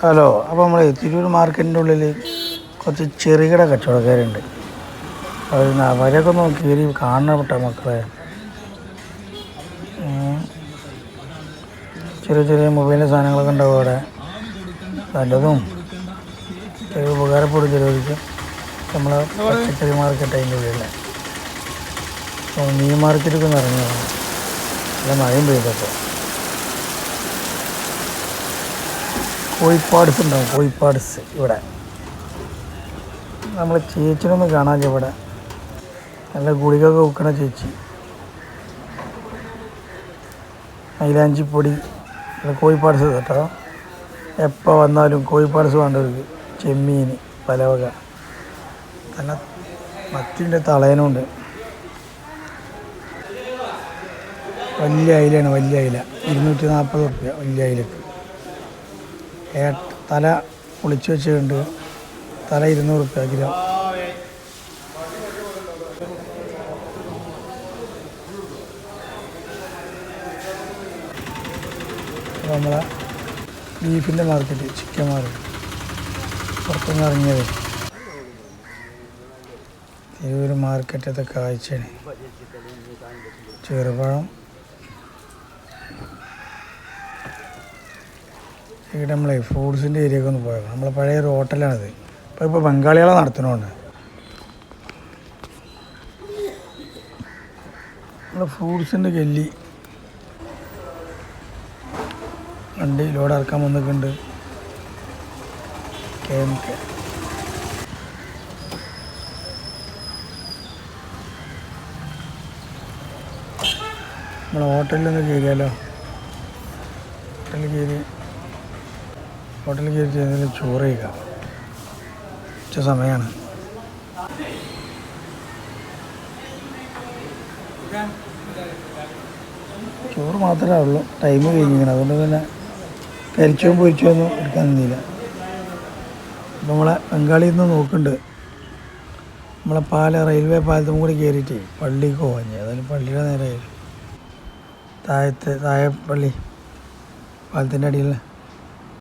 Hello, അപ്പോൾ നമ്മൾ തിരൂർ മാർക്കറ്റിൻ്റെ ഉള്ളിൽ കുറച്ച് ചെറുകിട കച്ചവടക്കാരുണ്ട്. അവരൊക്കെ ഒന്ന് കയറി കാണപ്പെട്ട മക്കളെ. ചെറിയ ചെറിയ മൊബൈലിൻ്റെ സാധനങ്ങളൊക്കെ ഉണ്ടാവും അവിടെ. നല്ലതും ചെറിയ ഉപകാരപ്പെടും ചിലവർക്ക്. നമ്മളെ പച്ചക്കറി മാർക്കറ്റ് അതിൻ്റെ ഉള്ളിലെ മീൻ മാർക്കറ്റൊക്കെ ഒന്ന് ഇറങ്ങി വേണം. നല്ല മഴയും പെയ്തപ്പോൾ കോഴിപ്പാട്സ് ഉണ്ടാവും. കോഴിപ്പാട്സ് ഇവിടെ നമ്മൾ ചേച്ചിനൊന്ന് കാണാൻ. ഇവിടെ നല്ല ഗുളികയൊക്കെ വെക്കണ ചേച്ചി. മൈലാഞ്ചിപ്പൊടി കോഴിപ്പാട്സ് കേട്ടോ. എപ്പോൾ വന്നാലും കോഴിപ്പാട്സ് വേണ്ടവർക്ക് ചെമ്മീൻ പലവക. നല്ല മത്തിൻ്റെ തളയനുണ്ട്. വലിയ അയിലാണ്. വലിയ അയില 240 റുപ്യ വലിയ അയിലക്ക്. തല പൊളിച്ച് വെച്ചിട്ടുണ്ട്. തല 200 റുപ്യ കിലോ. നമ്മളെ ബീഫിൻ്റെ മാർക്കറ്റ്, ചിക്കൻ മാർക്കറ്റ് പുറത്തുനിന്ന് ഇറങ്ങിയത്. തിരൂർ മാർക്കറ്റത്തെ കാഴ്ചയാണ്. ചെറുപഴം ഇവിടെ നമ്മളെ ഫ്രൂട്ട്സിൻ്റെ ഏരിയയൊക്കെ ഒന്ന് പോയത്. നമ്മളെ പഴയ ഒരു ഹോട്ടലാണിത്. ഇപ്പോൾ ബംഗാളികളെ നടത്തണോണ്ട് നമ്മൾ ഫ്രൂട്ട്സിൻ്റെ ഗല്ലി വണ്ടി ലോഡ് ഇറക്കാൻ വന്നിട്ടുണ്ട്. KMK നമ്മളെ ഹോട്ടലിലൊന്ന് കയറിയാലോ. ഹോട്ടലിൽ കയറി എന്തെങ്കിലും ചോറ് കഴിക്കാം. ഉച്ച സമയമാണ്. ചോറ് മാത്രമേ ഉള്ളൂ. ടൈം കഴിഞ്ഞിരിക്കണം. അതുകൊണ്ട് പിന്നെ കരിച്ചവും പൊരിച്ചോ ഒന്നും എടുക്കാൻ നിന്നില്ല. അപ്പം നമ്മളെ ബംഗാളിയിൽ നിന്ന് നോക്കുന്നുണ്ട്. നമ്മളെ റെയിൽവേ പാലത്തും കൂടി കയറിയിട്ട് പള്ളിക്ക് പോകാൻ. അതായത് പള്ളിയുടെ നേരെ താഴെ പള്ളി പാലത്തിൻ്റെ അടിയിൽ